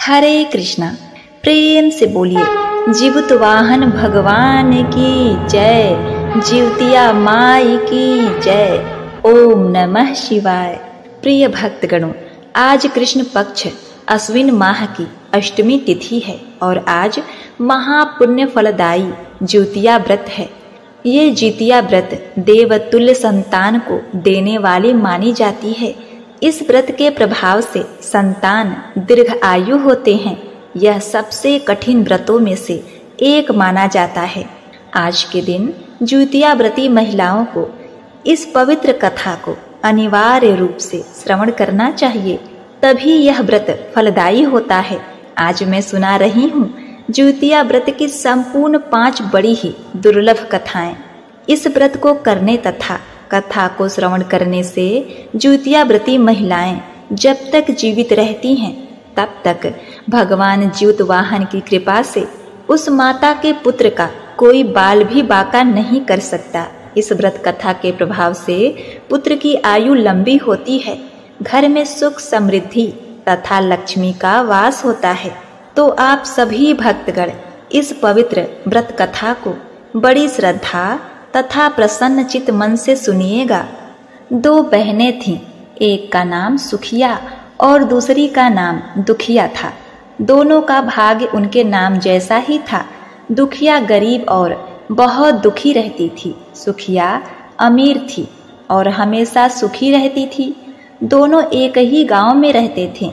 हरे कृष्णा। प्रेम से बोलिए जीवित वाहन भगवान की जय, जीवतिया माई की जय। ओम नमः शिवाय। प्रिय भक्तगणों, आज कृष्ण पक्ष अश्विन माह की अष्टमी तिथि है और आज महापुण्य फलदायी ज्योतिया व्रत है। ये ज्योतिया व्रत देवतुल्य संतान को देने वाली मानी जाती है। इस व्रत के प्रभाव से संतान दीर्घ आयु होते हैं। यह सबसे कठिन व्रतों में से एक माना जाता है। आज के दिन ज्योतिया व्रती महिलाओं को इस पवित्र कथा को अनिवार्य रूप से श्रवण करना चाहिए, तभी यह व्रत फलदायी होता है। आज मैं सुना रही हूँ ज्योतिया व्रत की संपूर्ण 5 बड़ी ही दुर्लभ कथाएं। इस व्रत को करने तथा कथा को श्रवण करने से ज्योतिया व्रती महिलाएं जब तक जीवित रहती हैं तब तक भगवान ज्योत वाहन की कृपा से उस माता के पुत्र का कोई बाल भी बाका नहीं कर सकता। इस व्रत कथा के प्रभाव से पुत्र की आयु लंबी होती है, घर में सुख समृद्धि तथा लक्ष्मी का वास होता है। तो आप सभी भक्तगण इस पवित्र व्रत कथा को बड़ी श्रद्धा तथा प्रसन्न चित्त मन से सुनिएगा। 2 बहनें थीं, एक का नाम सुखिया और दूसरी का नाम दुखिया था। दोनों का भाग्य उनके नाम जैसा ही था। दुखिया गरीब और बहुत दुखी रहती थी, सुखिया अमीर थी और हमेशा सुखी रहती थी। दोनों एक ही गांव में रहते थे।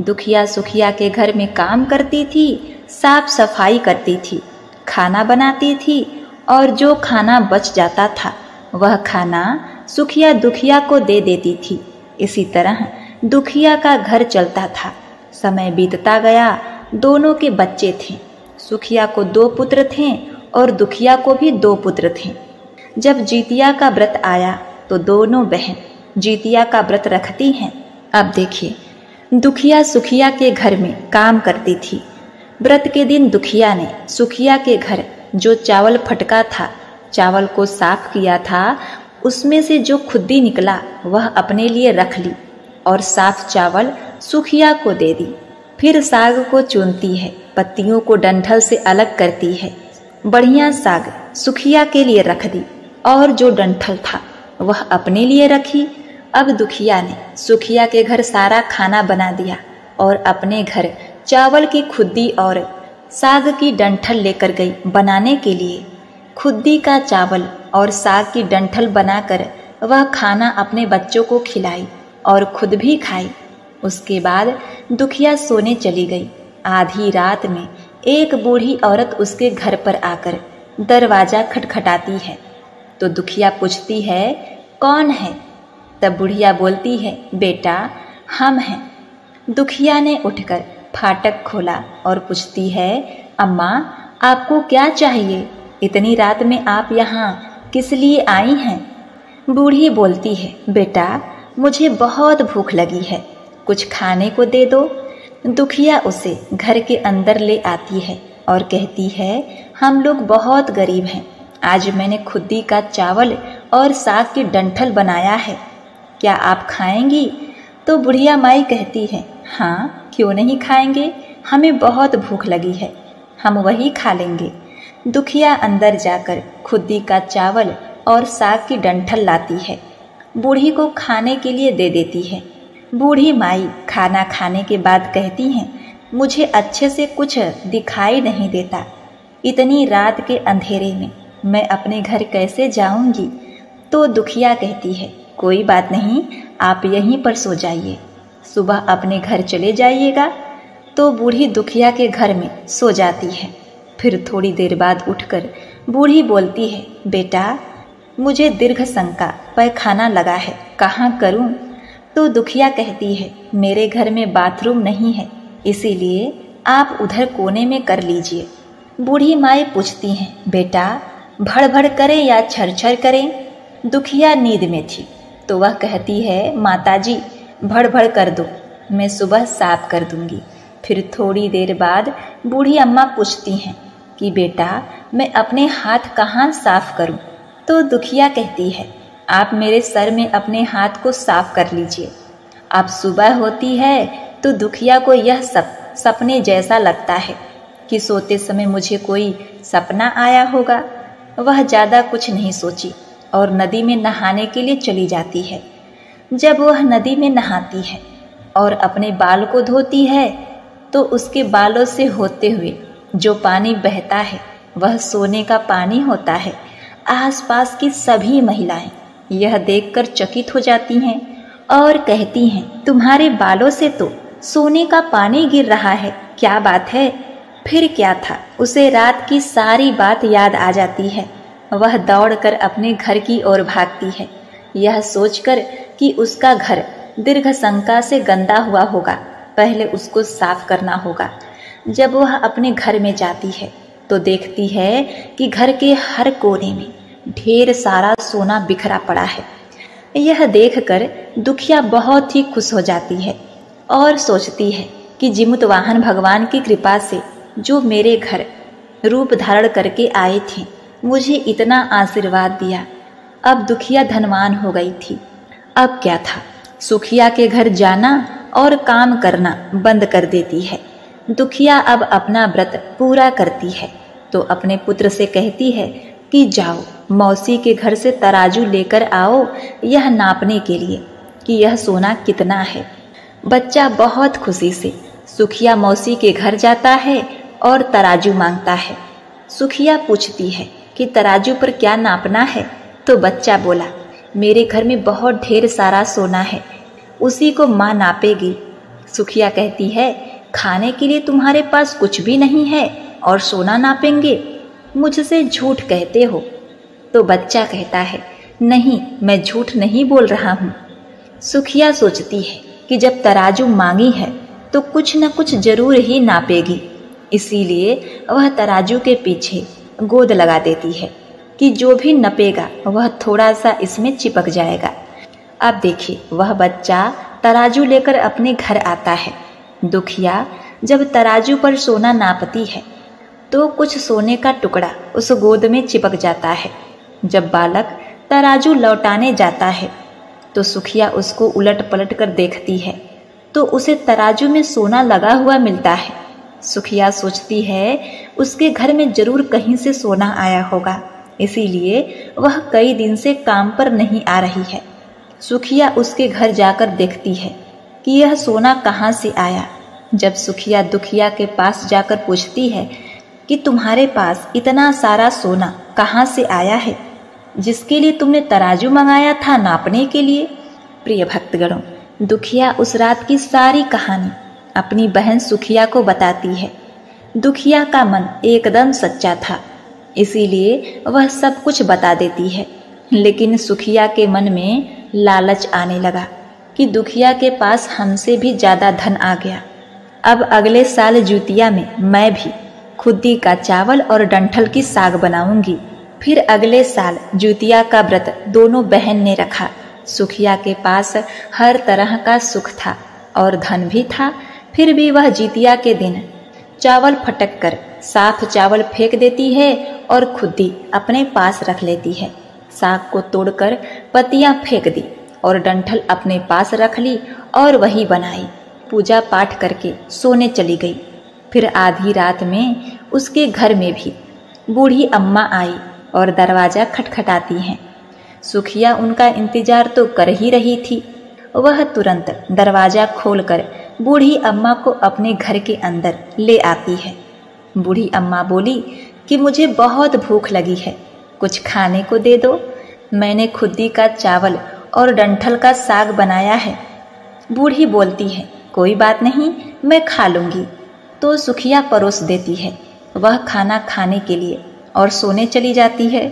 दुखिया सुखिया के घर में काम करती थी, साफ सफाई करती थी, खाना बनाती थी और जो खाना बच जाता था वह खाना सुखिया दुखिया को दे देती थी। इसी तरह दुखिया का घर चलता था। समय बीतता गया। दोनों के बच्चे थे। सुखिया को 2 पुत्र थे और दुखिया को भी 2 पुत्र थे। जब ज्योतिया का व्रत आया तो दोनों बहन ज्योतिया का व्रत रखती हैं। अब देखिए, दुखिया सुखिया के घर में काम करती थी। व्रत के दिन दुखिया ने सुखिया के घर जो चावल फटका था, चावल को साफ किया था, उसमें से जो खुद्दी निकला वह अपने लिए रख ली और साफ चावल सुखिया को दे दी। फिर साग को चुनती है, पत्तियों को डंठल से अलग करती है। बढ़िया साग सुखिया के लिए रख दी और जो डंठल था वह अपने लिए रखी। अब दुखिया ने सुखिया के घर सारा खाना बना दिया और अपने घर चावल की खुद्दी और साग की डंठल लेकर गई बनाने के लिए। खुद्दी का चावल और साग की डंठल बनाकर वह खाना अपने बच्चों को खिलाई और खुद भी खाई। उसके बाद दुखिया सोने चली गई। आधी रात में एक बूढ़ी औरत उसके घर पर आकर दरवाजा खटखटाती है तो दुखिया पूछती है, कौन है? तब बुढ़िया बोलती है, बेटा हम हैं। दुखिया ने उठकर फाटक खोला और पूछती है, अम्मा आपको क्या चाहिए? इतनी रात में आप यहाँ किस लिए आई हैं? बूढ़ी बोलती है, बेटा मुझे बहुत भूख लगी है, कुछ खाने को दे दो। दुखिया उसे घर के अंदर ले आती है और कहती है, हम लोग बहुत गरीब हैं, आज मैंने खुद्दी का चावल और साग की डंठल बनाया है, क्या आप खाएंगी? तो बुढ़िया माई कहती है, हाँ क्यों नहीं खाएंगे, हमें बहुत भूख लगी है, हम वही खा लेंगे। दुखिया अंदर जाकर खुद्दी का चावल और साग की डंठल लाती है, बूढ़ी को खाने के लिए दे देती है। बूढ़ी माई खाना खाने के बाद कहती हैं, मुझे अच्छे से कुछ दिखाई नहीं देता, इतनी रात के अंधेरे में मैं अपने घर कैसे जाऊंगी? तो दुखिया कहती है, कोई बात नहीं, आप यहीं पर सो जाइए, सुबह अपने घर चले जाइएगा। तो बूढ़ी दुखिया के घर में सो जाती है। फिर थोड़ी देर बाद उठकर बूढ़ी बोलती है, बेटा मुझे दीर्घ शंका पैखाना लगा है, कहाँ करूँ? तो दुखिया कहती है, मेरे घर में बाथरूम नहीं है, इसीलिए आप उधर कोने में कर लीजिए। बूढ़ी माई पूछती हैं, बेटा भड़ भड़ करें या छरछर करें? दुखिया नींद में थी तो वह कहती है, माताजी भड़ भड़ कर दो, मैं सुबह साफ कर दूंगी। फिर थोड़ी देर बाद बूढ़ी अम्मा पूछती हैं कि बेटा मैं अपने हाथ कहाँ साफ करूं? तो दुखिया कहती है, आप मेरे सर में अपने हाथ को साफ कर लीजिए। अब सुबह होती है तो दुखिया को यह सब सपने जैसा लगता है कि सोते समय मुझे कोई सपना आया होगा। वह ज्यादा कुछ नहीं सोची और नदी में नहाने के लिए चली जाती है। जब वह नदी में नहाती है और अपने बाल को धोती है तो उसके बालों से होते हुए जो पानी बहता है वह सोने का पानी होता है। आसपास की सभी महिलाएं यह देखकर चकित हो जाती हैं और कहती हैं, तुम्हारे बालों से तो सोने का पानी गिर रहा है, क्या बात है? फिर क्या था, उसे रात की सारी बात याद आ जाती है। वह दौड़कर अपने घर की ओर भागती है, यह सोचकर कि उसका घर दीर्घ शंका से गंदा हुआ होगा, पहले उसको साफ करना होगा। जब वह अपने घर में जाती है तो देखती है कि घर के हर कोने में ढेर सारा सोना बिखरा पड़ा है। यह देखकर दुखिया बहुत ही खुश हो जाती है और सोचती है कि जीमूतवाहन भगवान की कृपा से जो मेरे घर रूप धारण करके आए थे, मुझे इतना आशीर्वाद दिया। अब दुखिया धनवान हो गई थी। अब क्या था, सुखिया के घर जाना और काम करना बंद कर देती है। दुखिया अब अपना व्रत पूरा करती है तो अपने पुत्र से कहती है कि जाओ मौसी के घर से तराजू लेकर आओ, यह नापने के लिए कि यह सोना कितना है। बच्चा बहुत खुशी से सुखिया मौसी के घर जाता है और तराजू मांगता है। सुखिया पूछती है कि तराजू पर क्या नापना है, तो बच्चा बोला, मेरे घर में बहुत ढेर सारा सोना है, उसी को माँ नापेगी। सुखिया कहती है, खाने के लिए तुम्हारे पास कुछ भी नहीं है और सोना नापेंगे, मुझसे झूठ कहते हो। तो बच्चा कहता है, नहीं, मैं झूठ नहीं बोल रहा हूँ। सुखिया सोचती है कि जब तराजू मांगी है तो कुछ न कुछ जरूर ही नापेगी, इसीलिए वह तराजू के पीछे गोद लगा देती है कि जो भी नपेगा वह थोड़ा सा इसमें चिपक जाएगा। अब देखिए, वह बच्चा तराजू लेकर अपने घर आता है। दुखिया जब तराजू पर सोना नापती है तो कुछ सोने का टुकड़ा उस गोद में चिपक जाता है। जब बालक तराजू लौटाने जाता है तो सुखिया उसको उलट पलट कर देखती है तो उसे तराजू में सोना लगा हुआ मिलता है। सुखिया सोचती है उसके घर में जरूर कहीं से सोना आया होगा, इसीलिए वह कई दिन से काम पर नहीं आ रही है। सुखिया उसके घर जाकर देखती है कि यह सोना कहाँ से आया। जब सुखिया दुखिया के पास जाकर पूछती है कि तुम्हारे पास इतना सारा सोना कहाँ से आया है, जिसके लिए तुमने तराजू मंगाया था नापने के लिए। प्रिय भक्तगणों, दुखिया उस रात की सारी कहानी अपनी बहन सुखिया को बताती है। दुखिया का मन एकदम सच्चा था, इसीलिए वह सब कुछ बता देती है। लेकिन सुखिया के मन में लालच आने लगा कि दुखिया के पास हमसे भी ज्यादा धन आ गया। अब अगले साल जुतिया में मैं भी खुद्दी का चावल और डंठल की साग बनाऊंगी। फिर अगले साल जुतिया का व्रत दोनों बहन ने रखा। सुखिया के पास हर तरह का सुख था और धन भी था, फिर भी वह जितिया के दिन चावल फटक कर साफ चावल फेंक देती है और खुद्दी अपने पास रख लेती है। साग को तोड़कर पत्तियां फेंक दी और डंठल अपने पास रख ली और वही बनाई। पूजा पाठ करके सोने चली गई। फिर आधी रात में उसके घर में भी बूढ़ी अम्मा आई और दरवाजा खटखटाती हैं। सुखिया उनका इंतजार तो कर ही रही थी। वह तुरंत दरवाजा खोलकर बूढ़ी अम्मा को अपने घर के अंदर ले आती है। बूढ़ी अम्मा बोली कि मुझे बहुत भूख लगी है, कुछ खाने को दे दो। मैंने खुद्दी का चावल और डंठल का साग बनाया है। बूढ़ी बोलती है, कोई बात नहीं, मैं खा लूंगी। तो सुखिया परोस देती है। वह खाना खाने के लिए और सोने चली जाती है।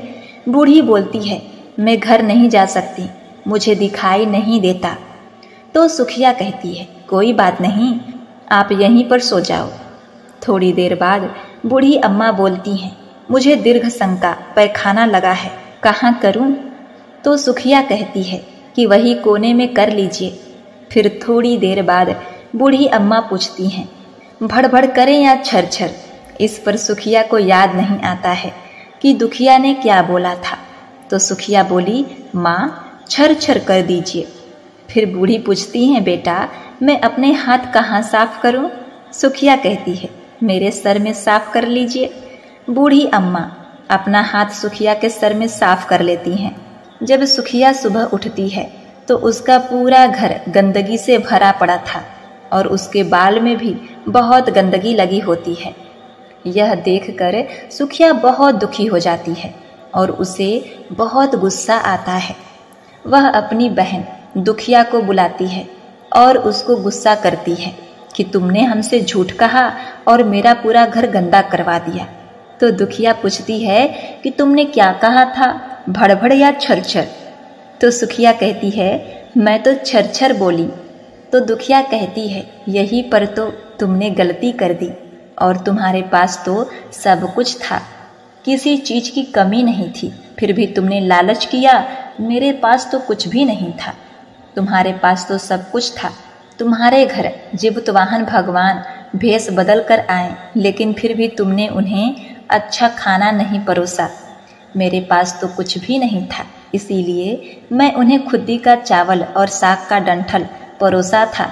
बूढ़ी बोलती है, मैं घर नहीं जा सकती, मुझे दिखाई नहीं देता। तो सुखिया कहती है, कोई बात नहीं, आप यहीं पर सो जाओ। थोड़ी देर बाद बूढ़ी अम्मा बोलती हैं, मुझे दीर्घ शंका पैखाना लगा है, कहाँ करूं? तो सुखिया कहती है कि वही कोने में कर लीजिए। फिर थोड़ी देर बाद बूढ़ी अम्मा पूछती हैं, भड़भड़ करें या छर छर? इस पर सुखिया को याद नहीं आता है कि दुखिया ने क्या बोला था। तो सुखिया बोली, माँ छर छर कर दीजिए। फिर बूढ़ी पूछती हैं, बेटा मैं अपने हाथ कहाँ साफ करूं? सुखिया कहती है, मेरे सर में साफ कर लीजिए। बूढ़ी अम्मा अपना हाथ सुखिया के सर में साफ कर लेती हैं। जब सुखिया सुबह उठती है तो उसका पूरा घर गंदगी से भरा पड़ा था और उसके बाल में भी बहुत गंदगी लगी होती है। यह देखकर सुखिया बहुत दुखी हो जाती है और उसे बहुत गुस्सा आता है। वह अपनी बहन दुखिया को बुलाती है और उसको गुस्सा करती है कि तुमने हमसे झूठ कहा और मेरा पूरा घर गंदा करवा दिया। तो दुखिया पूछती है कि तुमने क्या कहा था, भड़भड़ या छरछर? तो सुखिया कहती है, मैं तो छरछर बोली। तो दुखिया कहती है, यही पर तो तुमने गलती कर दी और तुम्हारे पास तो सब कुछ था, किसी चीज की कमी नहीं थी, फिर भी तुमने लालच किया। मेरे पास तो कुछ भी नहीं था, तुम्हारे पास तो सब कुछ था। तुम्हारे घर जीवतवाहन भगवान भेष बदल कर आए, लेकिन फिर भी तुमने उन्हें अच्छा खाना नहीं परोसा। मेरे पास तो कुछ भी नहीं था, इसीलिए मैं उन्हें खुद्दी का चावल और साग का डंठल परोसा था।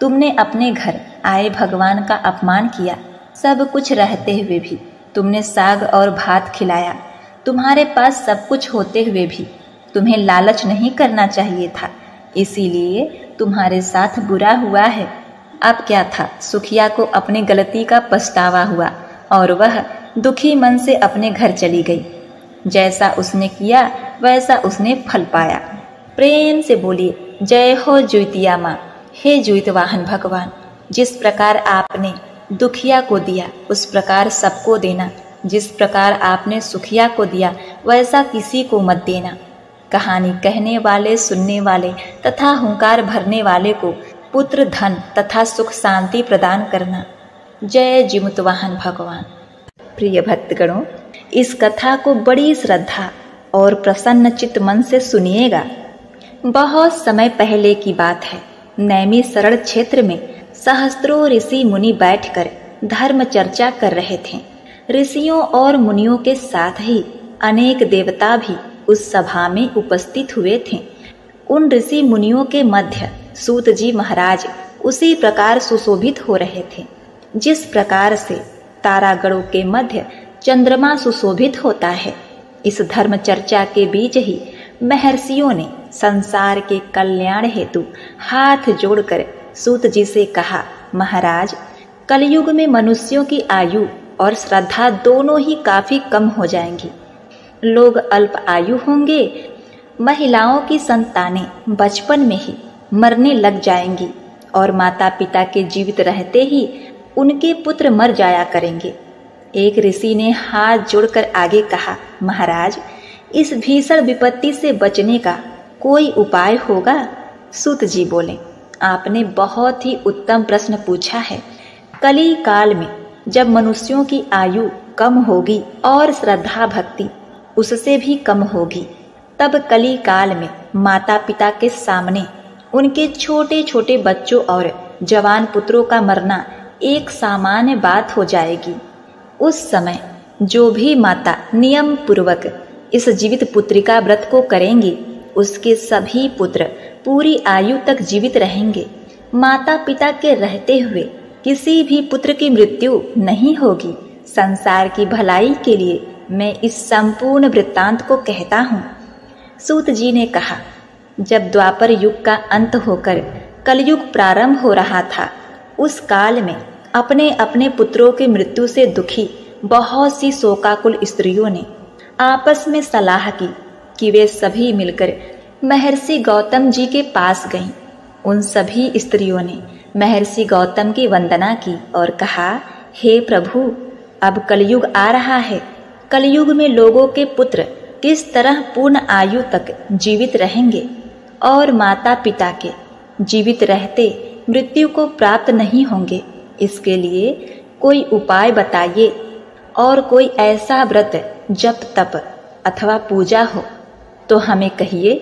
तुमने अपने घर आए भगवान का अपमान किया। सब कुछ रहते हुए भी तुमने साग और भात खिलाया। तुम्हारे पास सब कुछ होते हुए भी तुम्हें लालच नहीं करना चाहिए था, इसीलिए तुम्हारे साथ बुरा हुआ है। अब क्या था, सुखिया को अपनी गलती का पछतावा हुआ और वह दुखी मन से अपने घर चली गई। जैसा उसने किया वैसा उसने फल पाया। प्रेम से बोलिए, जय हो जुतिया माँ। हे जुतवाहन भगवान, जिस प्रकार आपने दुखिया को दिया उस प्रकार सबको देना। जिस प्रकार आपने सुखिया को दिया वैसा किसी को मत देना। कहानी कहने वाले, सुनने वाले तथा हुंकार भरने वाले को पुत्र, धन तथा सुख शांति प्रदान करना। जय जीवतवाहन भगवान। प्रिय भक्तगणों, इस कथा को बड़ी श्रद्धा और प्रसन्न चित्त मन से सुनिएगा। बहुत समय पहले की बात है। नैमिषारण्य क्षेत्र में सहस्त्रों ऋषि मुनि बैठकर धर्म चर्चा कर रहे थे। ऋषियों और मुनियों के साथ ही अनेक देवता भी उस सभा में उपस्थित हुए थे। उन ऋषि मुनियों के मध्य सूत जी महाराज उसी प्रकार सुशोभित हो रहे थे जिस प्रकार से तारागणों के मध्य चंद्रमा सुशोभित होता है। इस धर्म चर्चा के बीच ही महर्षियों ने संसार के कल्याण हेतु हाथ जोड़कर सूत जी से कहा, महाराज, कलयुग में मनुष्यों की आयु और श्रद्धा दोनों ही काफी कम हो जाएंगी। लोग अल्प आयु होंगे। महिलाओं की संतानें बचपन में ही मरने लग जाएंगी और माता पिता के जीवित रहते ही उनके पुत्र मर जाया करेंगे। एक ऋषि ने हाथ जोड़कर आगे कहा, महाराज, इस भीषण विपत्ति से बचने का कोई उपाय होगा? सूत जी बोले, आपने बहुत ही उत्तम प्रश्न पूछा है। कली काल में जब मनुष्यों की आयु कम होगी और श्रद्धा भक्ति उससे भी कम होगी, तब कली काल में माता पिता के सामने उनके छोटे छोटे बच्चों और जवान पुत्रों का मरना एक सामान्य बात हो जाएगी। उस समय जो भी माता नियम पूर्वक इस जीवित पुत्रिका व्रत को करेंगी, उसके सभी पुत्र पूरी आयु तक जीवित रहेंगे। माता पिता के रहते हुए किसी भी पुत्र की मृत्यु नहीं होगी। संसार की भलाई के लिए मैं इस संपूर्ण वृत्तांत को कहता हूँ। सूत जी ने कहा, जब द्वापर युग का अंत होकर कलयुग प्रारंभ हो रहा था, उस काल में अपने अपने पुत्रों की मृत्यु से दुखी बहुत सी शोकाकुल स्त्रियों ने आपस में सलाह की कि वे सभी मिलकर महर्षि गौतम जी के पास गईं। उन सभी स्त्रियों ने महर्षि गौतम की वंदना की और कहा, हे प्रभु, अब कलयुग आ रहा है। कलयुग में लोगों के पुत्र किस तरह पूर्ण आयु तक जीवित रहेंगे और माता पिता के जीवित रहते मृत्यु को प्राप्त नहीं होंगे। इसके लिए कोई उपाय बताइए और कोई ऐसा व्रत, जप, तप अथवा पूजा हो तो हमें कहिए।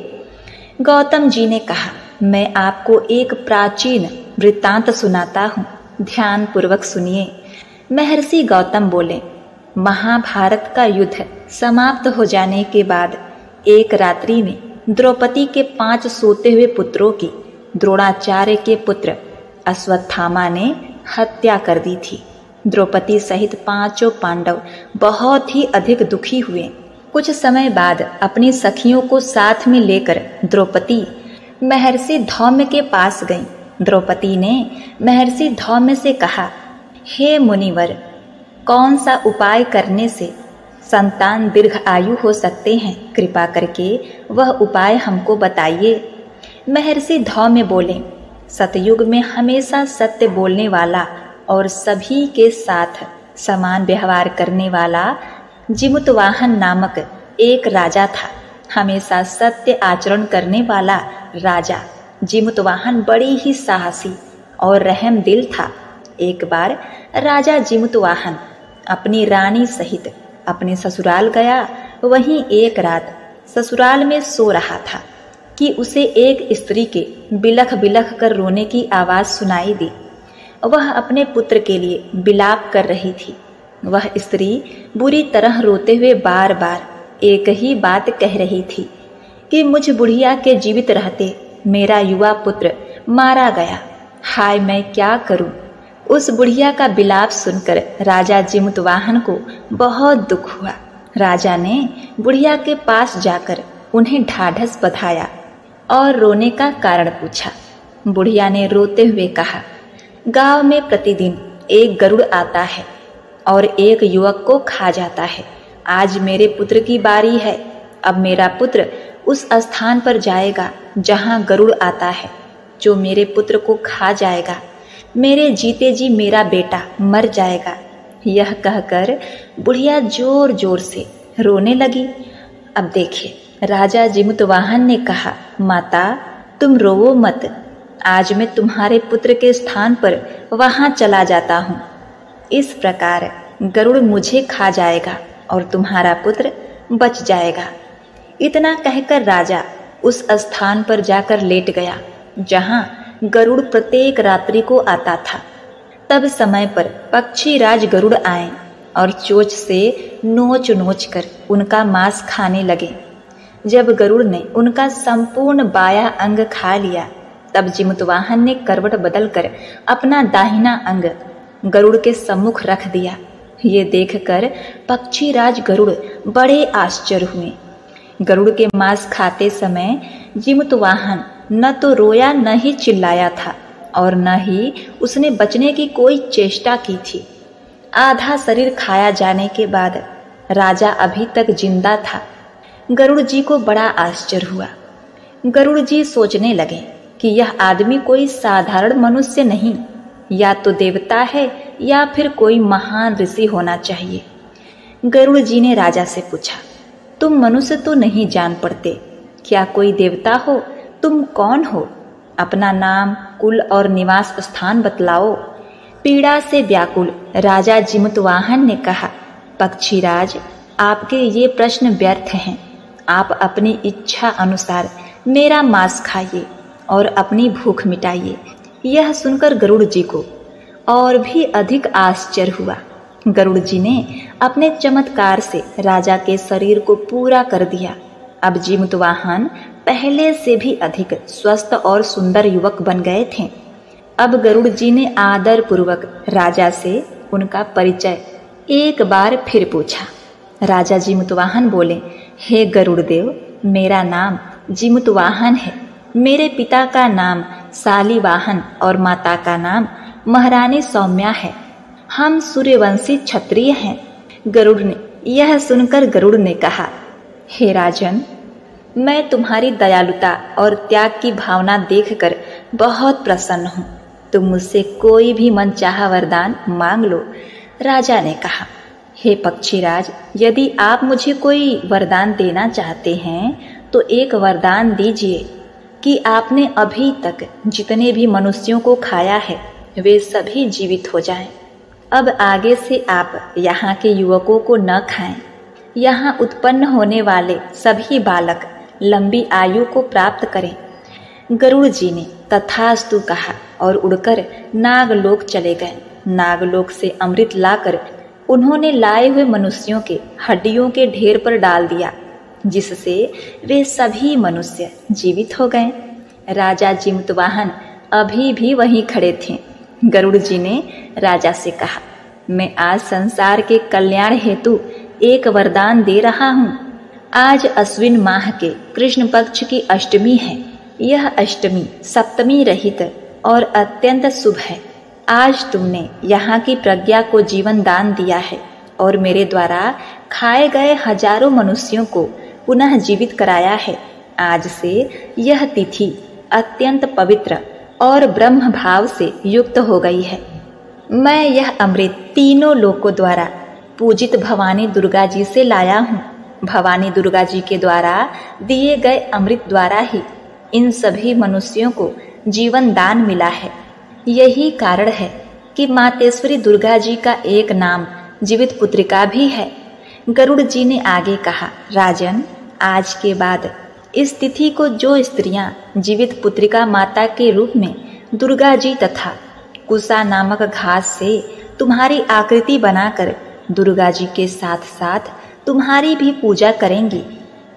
गौतम जी ने कहा, मैं आपको एक प्राचीन वृत्तांत सुनाता हूँ, ध्यान पूर्वक सुनिए। महर्षि गौतम बोले, महाभारत का युद्ध समाप्त हो जाने के बाद एक रात्रि में द्रौपदी के 5 सोते हुए पुत्रों की द्रोणाचार्य के पुत्र अश्वत्थामा ने हत्या कर दी थी। द्रौपदी सहित 5 पांडव बहुत ही अधिक दुखी हुए। कुछ समय बाद अपनी सखियों को साथ में लेकर द्रौपदी महर्षि धौम्य के पास गई। द्रौपदी ने महर्षि धौम्य से कहा, हे मुनिवर, कौन सा उपाय करने से संतान दीर्घ आयु हो सकते हैं? कृपा करके वह उपाय हमको बताइए। महर्षि धौम्य बोले, सतयुग में हमेशा सत्य बोलने वाला और सभी के साथ समान व्यवहार करने वाला जिमुतवाहन नामक एक राजा था। हमेशा सत्य आचरण करने वाला राजा जिमुतवाहन बड़ी ही साहसी और रहम दिल था। एक बार राजा जिमुतवाहन अपनी रानी सहित अपने ससुराल गया। वहीं एक रात ससुराल में सो रहा था कि उसे एक स्त्री के बिलख बिलख कर रोने की आवाज सुनाई दी। वह अपने पुत्र के लिए विलाप कर रही थी। वह स्त्री बुरी तरह रोते हुए बार बार एक ही बात कह रही थी कि मुझ बुढ़िया के जीवित रहते मेरा युवा पुत्र मारा गया। हाय, मैं क्या करूं? उस बुढ़िया का विलाप सुनकर राजा जिमुतवाहन को बहुत दुख हुआ। राजा ने बुढ़िया के पास जाकर उन्हें ढाढ़स बंधाया और रोने का कारण पूछा। बुढ़िया ने रोते हुए कहा, गांव में प्रतिदिन एक गरुड़ आता है और एक युवक को खा जाता है। आज मेरे पुत्र की बारी है। अब मेरा पुत्र उस स्थान पर जाएगा जहां गरुड़ आता है, जो मेरे पुत्र को खा जाएगा। मेरे जीते जी मेरा बेटा मर जाएगा। यह कहकर बुढ़िया जोर जोर से रोने लगी। अब देखिए, राजा जिमुतवाहन ने कहा, माता तुम रोवो मत, आज मैं तुम्हारे पुत्र के स्थान पर वहां चला जाता हूँ। इस प्रकार गरुड़ मुझे खा जाएगा और तुम्हारा पुत्र बच जाएगा। इतना कहकर राजा उस स्थान पर जाकर लेट गया जहां गरुड़ प्रत्येक रात्रि को आता था। तब समय पर पक्षी राज गरुड़ आए और चोंच से नोच नोच कर उनका मांस खाने लगे। जब गरुड़ ने उनका संपूर्ण बायां अंग खा लिया, तब जिमुतवाहन ने करवट बदलकर अपना दाहिना अंग गरुड़ के सम्मुख रख दिया। ये देखकर पक्षीराज गरुड़ बड़े आश्चर्य हुए। गरुड़ के मांस खाते समय जिमुतवाहन न तो रोया न ही चिल्लाया था और न ही उसने बचने की कोई चेष्टा की थी। आधा शरीर खाया जाने के बाद राजा अभी तक जिंदा था। गरुड़ जी को बड़ा आश्चर्य हुआ। गरुड़ जी सोचने लगे कि यह आदमी कोई साधारण मनुष्य नहीं, या तो देवता है या फिर कोई महान ऋषि होना चाहिए। गरुड़ जी ने राजा से पूछा, तुम मनुष्य तो नहीं जान पड़ते, क्या कोई देवता हो? तुम कौन हो? अपना नाम, कुल और निवास स्थान बतलाओ। पीड़ा से व्याकुल राजा जिमुतवाहन ने कहा, पक्षीराज, आपके ये प्रश्न व्यर्थ हैं। आप अपनी इच्छा अनुसार मेरा मांस खाइए और अपनी भूख मिटाइए। यह सुनकर गरुड़ जी को और भी अधिक आश्चर्य हुआ। गरुड़ जी ने अपने चमत्कार से राजा के शरीर को पूरा कर दिया। अब जिमुतवाहन पहले से भी अधिक स्वस्थ और सुंदर युवक बन गए थे। अब गरुड़ जी ने आदर पूर्वक राजा से उनका परिचय एक बार फिर पूछा। राजा जिमुतवाहन बोले, हे गरुड़ देव, मेरा नाम जिमुतवाहन है। मेरे पिता का नाम शालिवाहन और माता का नाम महारानी सौम्या है। हम सूर्यवंशी क्षत्रिय हैं। गरुड़ ने यह सुनकर गरुड़ ने कहा, हे राजन, मैं तुम्हारी दयालुता और त्याग की भावना देखकर बहुत प्रसन्न हूँ। तुम मुझसे कोई भी मनचाहा वरदान मांग लो। राजा ने कहा, हे पक्षीराज, यदि आप मुझे कोई वरदान देना चाहते हैं तो एक वरदान दीजिए कि आपने अभी तक जितने भी मनुष्यों को खाया है वे सभी जीवित हो जाएं। अब आगे से आप यहाँ के युवकों को न खाएं। यहाँ उत्पन्न होने वाले सभी बालक लंबी आयु को प्राप्त करें। गरुड़ जी ने तथास्तु कहा और उड़कर नागलोक चले गए। नागलोक से अमृत लाकर उन्होंने लाए हुए मनुष्यों के हड्डियों के ढेर पर डाल दिया, जिससे वे सभी मनुष्य जीवित हो गए। राजा जिमुतवाहन अभी भी वहीं खड़े थे। गरुड़ जी ने राजा से कहा, मैं आज संसार के कल्याण हेतु एक वरदान दे रहा हूँ। आज अश्विन माह के कृष्ण पक्ष की अष्टमी है। यह अष्टमी सप्तमी रहित और अत्यंत शुभ है। आज तुमने यहाँ की प्रज्ञा को जीवन दान दिया है और मेरे द्वारा खाए गए हजारों मनुष्यों को पुनः जीवित कराया है। आज से यह तिथि अत्यंत पवित्र और ब्रह्म भाव से युक्त हो गई है। मैं यह अमृत तीनों लोकों द्वारा पूजित भवानी दुर्गा जी से लाया हूँ। भवानी दुर्गा जी के द्वारा दिए गए अमृत द्वारा ही इन सभी मनुष्यों को जीवन दान मिला है। यही कारण है कि मातेश्वरी दुर्गा जी का एक नाम जीवित पुत्रिका भी है। गरुड़ जी ने आगे कहा, राजन, आज के बाद इस तिथि को जो स्त्रियां जीवित पुत्रिका माता के रूप में दुर्गा जी तथा कुसा नामक घास से तुम्हारी आकृति बनाकर दुर्गा जी के साथ साथ तुम्हारी भी पूजा करेंगी,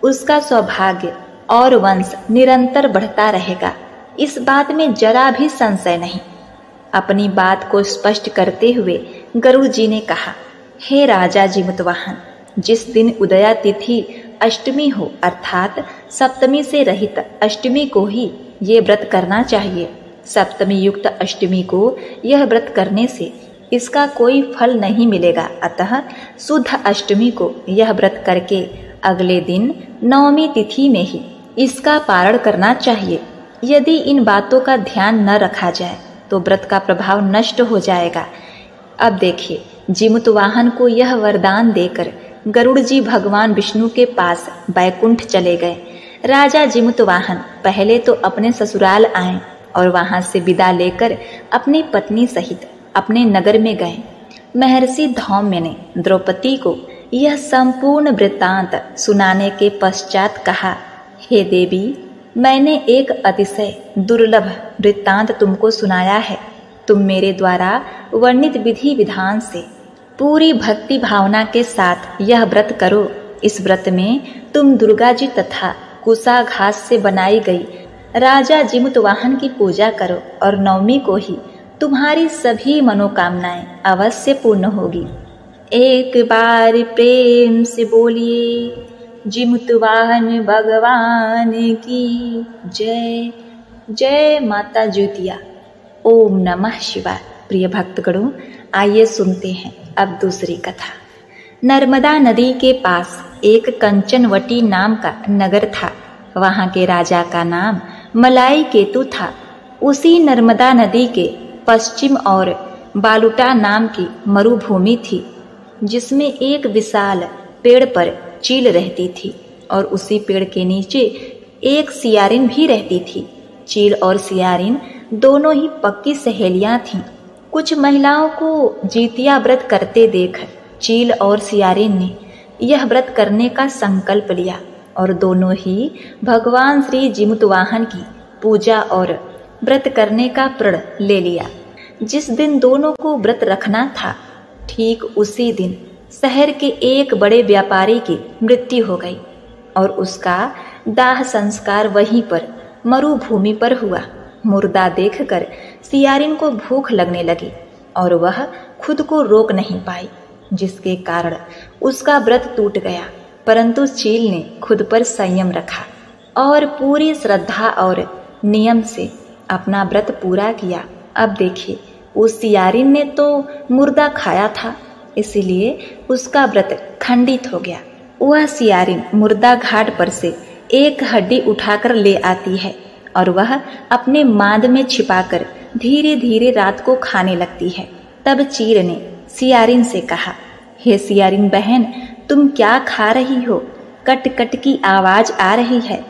उसका सौभाग्य और वंश निरंतर बढ़ता रहेगा। इस बात में जरा भी संशय नहीं। अपनी बात को स्पष्ट करते हुए गरुड़ जी ने कहा, हे राजा जीमूतवाहन, जिस दिन उदया तिथि अष्टमी हो अर्थात सप्तमी से रहित अष्टमी को ही ये व्रत करना चाहिए। सप्तमी युक्त अष्टमी को यह व्रत करने से इसका कोई फल नहीं मिलेगा। अतः शुद्ध अष्टमी को यह व्रत करके अगले दिन नवमी तिथि में ही इसका पारण करना चाहिए। यदि इन बातों का ध्यान न रखा जाए तो व्रत का प्रभाव नष्ट हो जाएगा। अब देखिए, जीमूतवाहन को यह वरदान देकर गरुड़ जी भगवान विष्णु के पास बैकुंठ चले गए। राजा जीमूतवाहन पहले तो अपने ससुराल आए और वहां से विदा लेकर अपनी पत्नी सहित अपने नगर में गए। महर्षि धौम्य ने द्रौपदी को यह संपूर्ण वृत्तांत सुनाने के पश्चात कहा, हे देवी, मैंने एक अतिशय दुर्लभ वृत्तांत तुमको सुनाया है। तुम मेरे द्वारा वर्णित विधि विधान से पूरी भक्ति भावना के साथ यह व्रत करो। इस व्रत में तुम दुर्गा जी तथा कुसा घास से बनाई गई राजा जीमूतवाहन की पूजा करो और नवमी को ही तुम्हारी सभी मनोकामनाएं अवश्य पूर्ण होगी। एक बार प्रेम से बोलिए, जीमूतवाहन भगवान की जय। जय माता ज्योतिया। ओम नमः शिवाय। प्रिय भक्तगणों, आइए सुनते हैं अब दूसरी कथा। नर्मदा नदी के पास एक कंचनवटी नाम का नगर था। वहां के राजा का नाम मलाई केतु था। उसी नर्मदा नदी के पश्चिम और बालुटा नाम की मरुभूमि थी, जिसमें एक विशाल पेड़ पर चील रहती थी और उसी पेड़ के नीचे एक सियारिन भी रहती थी। चील और सियारिन दोनों ही पक्की सहेलियां थीं। कुछ महिलाओं को जीतिया व्रत करते देख चील और सियारिन ने यह व्रत करने का संकल्प लिया और दोनों ही भगवान श्री जीमूतवाहन की पूजा और व्रत करने का प्रण ले लिया। जिस दिन दोनों को व्रत रखना था, ठीक उसी दिन शहर के एक बड़े व्यापारी की मृत्यु हो गई और उसका दाह संस्कार वहीं पर मरुभूमि पर हुआ। मुर्दा देखकर सियारिन को भूख लगने लगी और वह खुद को रोक नहीं पाई, जिसके कारण उसका व्रत टूट गया। परंतु चील ने खुद पर संयम रखा और पूरी श्रद्धा और नियम से अपना व्रत पूरा किया। अब देखिए, उस सियारिन ने तो मुर्दा खाया था, इसलिए उसका व्रत खंडित हो गया। वह सियारिन मुर्दा घाट पर से एक हड्डी उठाकर ले आती है और वह अपने मांद में छिपाकर धीरे धीरे रात को खाने लगती है। तब चील ने सियारिन से कहा, हे सियारिन बहन, तुम क्या खा रही हो? कट कट की आवाज आ रही है।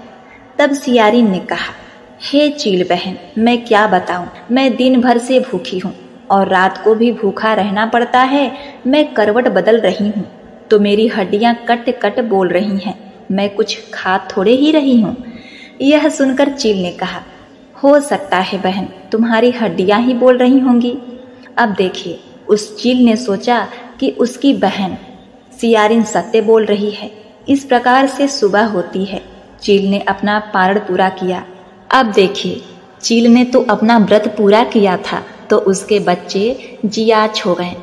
तब सियारिन ने कहा, हे चील बहन, मैं क्या बताऊं, मैं दिन भर से भूखी हूँ और रात को भी भूखा रहना पड़ता है। मैं करवट बदल रही हूँ तो मेरी हड्डियां कट कट बोल रही हैं। मैं कुछ खा थोड़े ही रही हूँ। यह सुनकर चील ने कहा, हो सकता है बहन, तुम्हारी हड्डियां ही बोल रही होंगी। अब देखिए, उस चील ने सोचा कि उसकी बहन सियारिन सत्य बोल रही है। इस प्रकार से सुबह होती है। चील ने अपना पारण पूरा किया। अब देखिए, चील ने तो अपना व्रत पूरा किया था, तो उसके बच्चे जियाच हो गए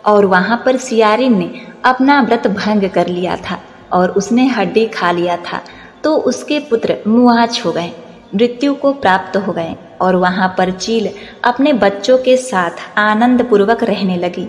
और वहां पर सियारिन ने अपना व्रत भंग कर लिया था और उसने हड्डी खा लिया था, तो उसके पुत्र मुआच हो गए, मृत्यु को प्राप्त हो गए और वहां पर चील अपने बच्चों के साथ आनंद पूर्वक रहने लगी।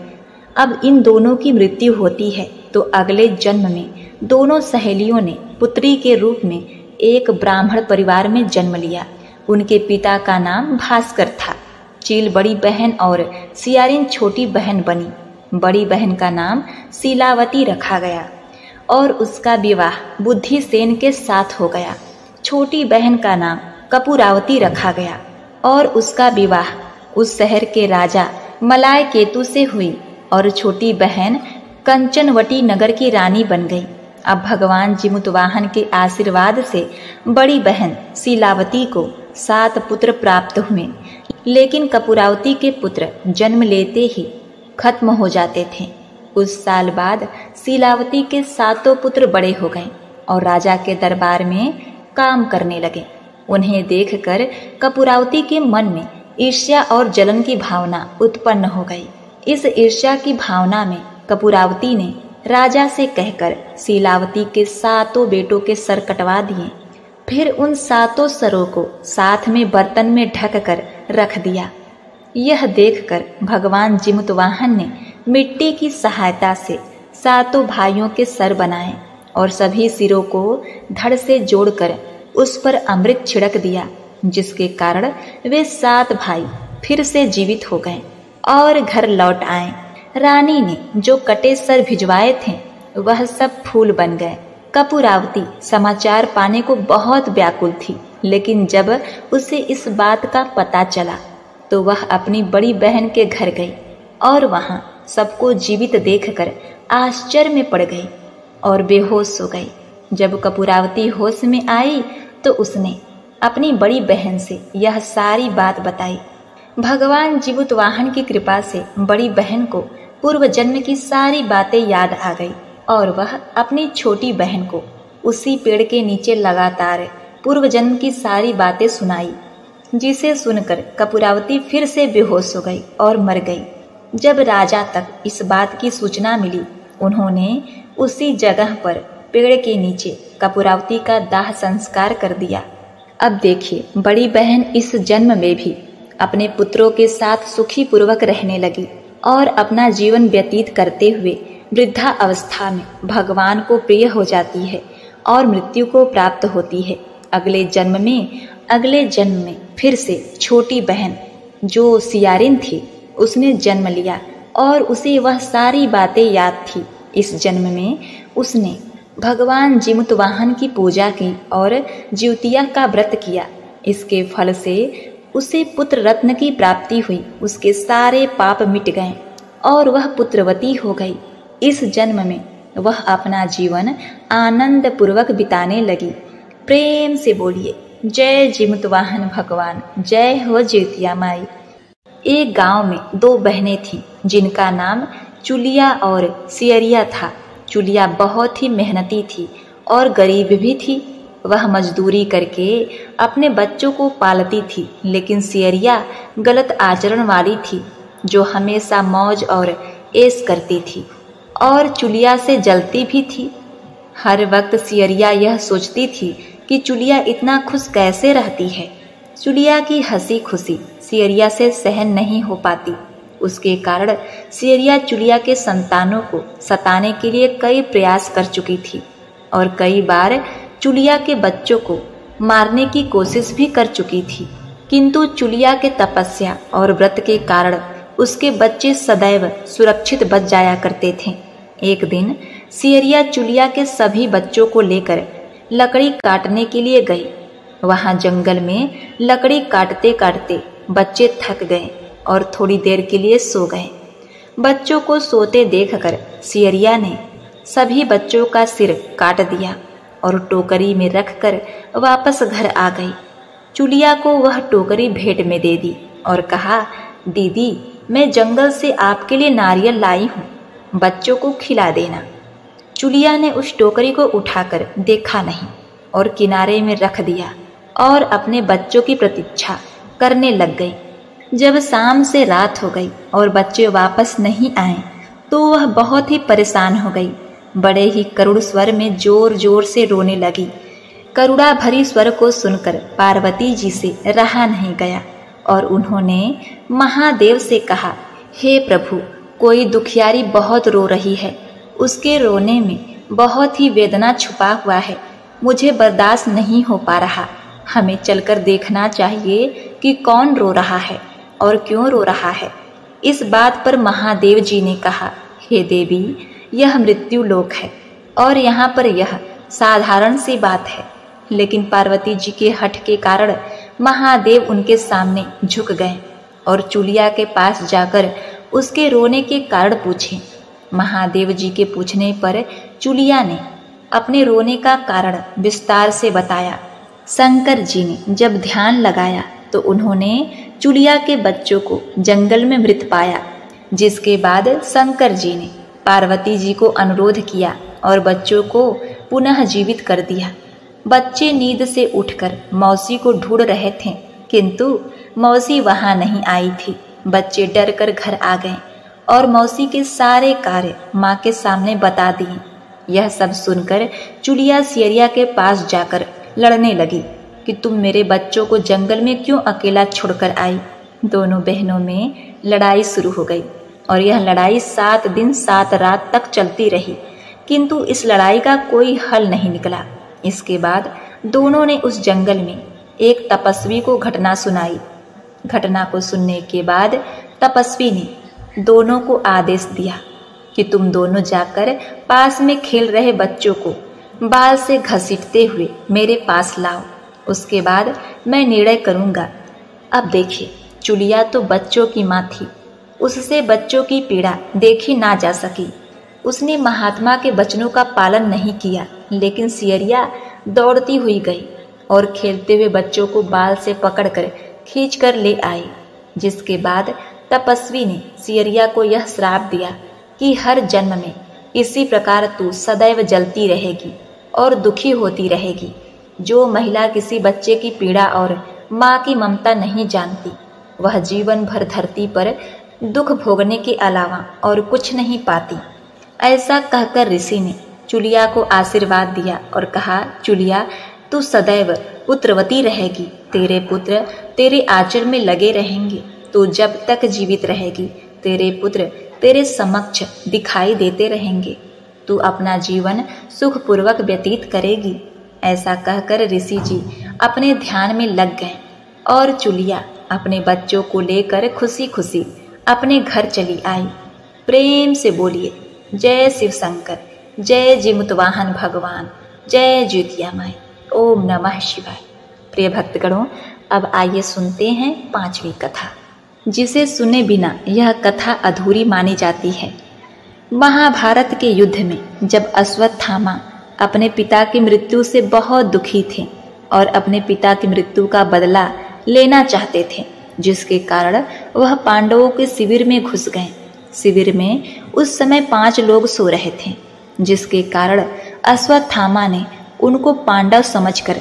अब इन दोनों की मृत्यु होती है तो अगले जन्म में दोनों सहेलियों ने पुत्री के रूप में एक ब्राह्मण परिवार में जन्म लिया। उनके पिता का नाम भास्कर था। चील बड़ी बहन और सियारिन छोटी बहन बनी। बड़ी बहन का नाम शीलावती रखा गया और उसका विवाह बुद्धिसेन के साथ हो गया। छोटी बहन का नाम कपूरावती रखा गया और उसका विवाह उस शहर के राजा मलाय केतु से हुई और छोटी बहन कंचनवटी नगर की रानी बन गई। अब भगवान जिमुतवाहन के आशीर्वाद से बड़ी बहन शीलावती को 7 पुत्र प्राप्त हुए, लेकिन कपूरावती के पुत्र जन्म लेते ही खत्म हो जाते थे। कुछ साल बाद शीलावती के 7 पुत्र बड़े हो गए और राजा के दरबार में काम करने लगे। उन्हें देखकर कपूरावती के मन में ईर्ष्या और जलन की भावना उत्पन्न हो गई। इस ईर्ष्या की भावना में कपूरावती ने राजा से कहकर शीलावती के 7 बेटों के सर कटवा दिए। फिर उन 7 सरों को साथ में बर्तन में ढक कर रख दिया। यह देखकर भगवान जिमुतवाहन ने मिट्टी की सहायता से 7 भाइयों के सर बनाए और सभी सिरों को धड़ से जोड़कर उस पर अमृत छिड़क दिया, जिसके कारण वे 7 भाई फिर से जीवित हो गए और घर लौट आए। रानी ने जो कटे सर भिजवाए थे वह सब फूल बन गए। कपूरावती समाचार पाने को बहुत व्याकुल थी, लेकिन जब उसे इस बात का पता चला तो वह अपनी बड़ी बहन के घर गई और वहां सबको जीवित देखकर आश्चर्य में पड़ गई और बेहोश हो गई। जब कपूरावती होश में आई तो उसने अपनी बड़ी बहन से यह सारी बात बताई। भगवान जिमुतवाहन की कृपा से बड़ी बहन को पूर्व जन्म की सारी बातें याद आ गई और वह अपनी छोटी बहन को उसी पेड़ के नीचे लगातार पूर्व जन्म की सारी बातें सुनाई, जिसे सुनकर कपूरावती फिर से बेहोश हो गई और मर गई। जब राजा तक इस बात की सूचना मिली, उन्होंने उसी जगह पर पेड़ के नीचे कपूरावती का दाह संस्कार कर दिया। अब देखिए, बड़ी बहन इस जन्म में भी अपने पुत्रों के साथ सुखी पूर्वक रहने लगी और अपना जीवन व्यतीत करते हुए वृद्धा अवस्था में भगवान को प्रिय हो जाती है और मृत्यु को प्राप्त होती है। अगले जन्म में फिर से छोटी बहन जो सियारिन थी उसने जन्म लिया और उसे वह सारी बातें याद थी। इस जन्म में उसने भगवान जिमुतवाहन की पूजा की और ज्योतिया का व्रत किया। इसके फल से उसे पुत्र रत्न की प्राप्ति हुई। उसके सारे पाप मिट गए और वह पुत्रवती हो गई। इस जन्म में वह अपना जीवन आनंद पूर्वक बिताने लगी। प्रेम से बोलिए जय जिमुतवाहन भगवान, जय हो ज्योतिया माई। एक गांव में 2 बहनें थीं जिनका नाम चुलिया और सियरिया था। चुलिया बहुत ही मेहनती थी और गरीब भी थी। वह मजदूरी करके अपने बच्चों को पालती थी, लेकिन सियरिया गलत आचरण वाली थी जो हमेशा मौज और ऐश करती थी और चुलिया से जलती भी थी। हर वक्त सियरिया यह सोचती थी कि चुलिया इतना खुश कैसे रहती है। चुलिया की हंसी खुशी सियरिया से सहन नहीं हो पाती। उसके कारण सियरिया चुलिया के संतानों को सताने के लिए कई प्रयास कर चुकी थी और कई बार चुलिया के बच्चों को मारने की कोशिश भी कर चुकी थी, किंतु चुलिया के तपस्या और व्रत के कारण उसके बच्चे सदैव सुरक्षित बच जाया करते थे। एक दिन सियरिया चुलिया के सभी बच्चों को लेकर लकड़ी काटने के लिए गई। वहां जंगल में लकड़ी काटते काटते बच्चे थक गए और थोड़ी देर के लिए सो गए। बच्चों को सोते देखकर सियरिया ने सभी बच्चों का सिर काट दिया और टोकरी में रखकर वापस घर आ गई। चुलिया को वह टोकरी भेंट में दे दी और कहा, दीदी मैं जंगल से आपके लिए नारियल लाई हूँ, बच्चों को खिला देना। चुलिया ने उस टोकरी को उठाकर देखा नहीं और किनारे में रख दिया और अपने बच्चों की प्रतीक्षा करने लग गई। जब शाम से रात हो गई और बच्चे वापस नहीं आए तो वह बहुत ही परेशान हो गई। बड़े ही करुण स्वर में जोर जोर से रोने लगी। करुणा भरी स्वर को सुनकर पार्वती जी से रहा नहीं गया और उन्होंने महादेव से कहा, हे प्रभु, कोई दुखियारी बहुत रो रही है, उसके रोने में बहुत ही वेदना छुपा हुआ है, मुझे बर्दाश्त नहीं हो पा रहा। हमें चलकर देखना चाहिए कि कौन रो रहा है और क्यों रो रहा है। इस बात पर महादेव जी ने कहा, हे देवी, यह मृत्यु लोक है और यहाँ पर यह साधारण सी बात है। लेकिन पार्वती जी के हठ के कारण महादेव उनके सामने झुक गए और चुलिया के पास जाकर उसके रोने के कारण पूछे। महादेव जी के पूछने पर चुलिया ने अपने रोने का कारण विस्तार से बताया। शंकर जी ने जब ध्यान लगाया तो उन्होंने चुलिया के बच्चों को जंगल में मृत पाया, जिसके बाद शंकर जी ने पार्वती जी को अनुरोध किया और बच्चों को पुनः जीवित कर दिया। बच्चे नींद से उठकर मौसी को ढूंढ रहे थे, किंतु मौसी वहां नहीं आई थी। बच्चे डर कर घर आ गए और मौसी के सारे कार्य माँ के सामने बता दिए। यह सब सुनकर चुलिया सियरिया के पास जाकर लड़ने लगी कि तुम मेरे बच्चों को जंगल में क्यों अकेला छोड़कर आई। दोनों बहनों में लड़ाई शुरू हो गई और यह लड़ाई 7 दिन 7 रात तक चलती रही, किंतु इस लड़ाई का कोई हल नहीं निकला। इसके बाद दोनों ने उस जंगल में एक तपस्वी को घटना सुनाई। घटना को सुनने के बाद तपस्वी ने दोनों को आदेश दिया कि तुम दोनों जाकर पास में खेल रहे बच्चों को बाल से घसीटते हुए मेरे पास लाओ, उसके बाद मैं निर्णय करूंगा। अब देखिए, चुलिया तो बच्चों की माँ थी, उससे बच्चों की पीड़ा देखी ना जा सकी। उसने महात्मा के वचनों का पालन नहीं किया, लेकिन सियरिया दौड़ती हुई गई और खेलते हुए बच्चों को बाल से पकड़कर खींचकर ले आई। जिसके बाद तपस्वी ने सियरिया को यह श्राप दिया कि हर जन्म में इसी प्रकार तू सदैव जलती रहेगी और दुखी होती रहेगी। जो महिला किसी बच्चे की पीड़ा और माँ की ममता नहीं जानती, वह जीवन भर धरती पर दुख भोगने के अलावा और कुछ नहीं पाती। ऐसा कहकर ऋषि ने चुलिया को आशीर्वाद दिया और कहा, चुलिया, तू सदैव पुत्रवती रहेगी, तेरे पुत्र तेरे आंचल में लगे रहेंगे, तू जब तक जीवित रहेगी तेरे पुत्र तेरे समक्ष दिखाई देते रहेंगे, तू अपना जीवन सुखपूर्वक व्यतीत करेगी। ऐसा कहकर ऋषि जी अपने ध्यान में लग गए और चुलिया अपने बच्चों को लेकर खुशी खुशी अपने घर चली आई। प्रेम से बोलिए, जय शिव शंकर, जय जिमुतवाहन भगवान, जय ज्योतिया माई, ओम नमः शिवाय। प्रिय भक्तगणों, अब आइए सुनते हैं 5वीं कथा, जिसे सुने बिना यह कथा अधूरी मानी जाती है। महाभारत के युद्ध में जब अश्वत्थामा अपने पिता की मृत्यु से बहुत दुखी थे और अपने पिता की मृत्यु का बदला लेना चाहते थे, जिसके कारण वह पांडवों के शिविर में घुस गए। शिविर में उस समय 5 लोग सो रहे थे, जिसके कारण अश्वत्थामा ने उनको पांडव समझकर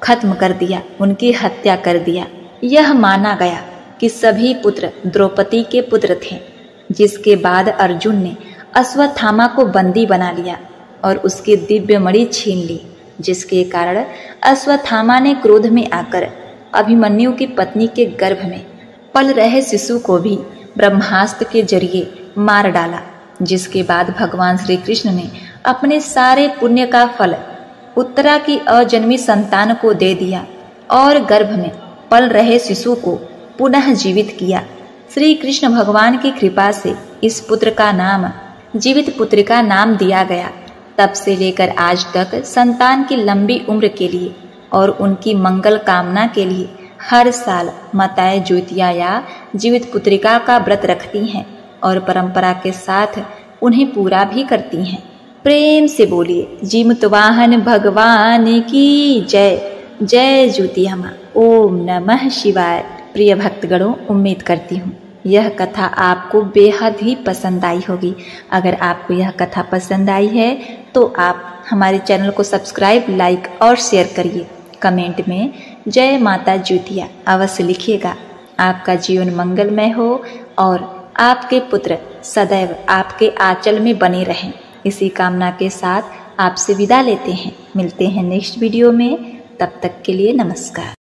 खत्म कर दिया, उनकी हत्या कर दिया। यह माना गया कि सभी पुत्र द्रौपदी के पुत्र थे। जिसके बाद अर्जुन ने अश्वत्थामा को बंदी बना लिया और उसकी दिव्य मणि छीन ली, जिसके कारण अश्वत्थामा ने क्रोध में आकर अभिमन्यु की पत्नी के गर्भ में पल रहे शिशु को भी ब्रह्मास्त्र के जरिए मार डाला। जिसके बाद भगवान श्री कृष्ण ने अपने सारे पुण्य का फल उत्तरा की अजन्मी संतान को दे दिया और गर्भ में पल रहे शिशु को पुनः जीवित किया। श्री कृष्ण भगवान की कृपा से इस पुत्र का नाम जीवित पुत्र का नाम दिया गया। तब से लेकर आज तक संतान की लंबी उम्र के लिए और उनकी मंगल कामना के लिए हर साल माताएं ज्योतिया या जीवित पुत्रिका का व्रत रखती हैं और परंपरा के साथ उन्हें पूरा भी करती हैं। प्रेम से बोलिए, जिमुतवाहन भगवान की जय, जय ज्योतिया मां, ओम नमः शिवाय। प्रिय भक्तगणों, उम्मीद करती हूँ यह कथा आपको बेहद ही पसंद आई होगी। अगर आपको यह कथा पसंद आई है तो आप हमारे चैनल को सब्सक्राइब, लाइक और शेयर करिए। कमेंट में जय माता ज्योतिया अवश्य लिखिएगा। आपका जीवन मंगलमय हो और आपके पुत्र सदैव आपके आंचल में बने रहें। इसी कामना के साथ आपसे विदा लेते हैं। मिलते हैं नेक्स्ट वीडियो में। तब तक के लिए नमस्कार।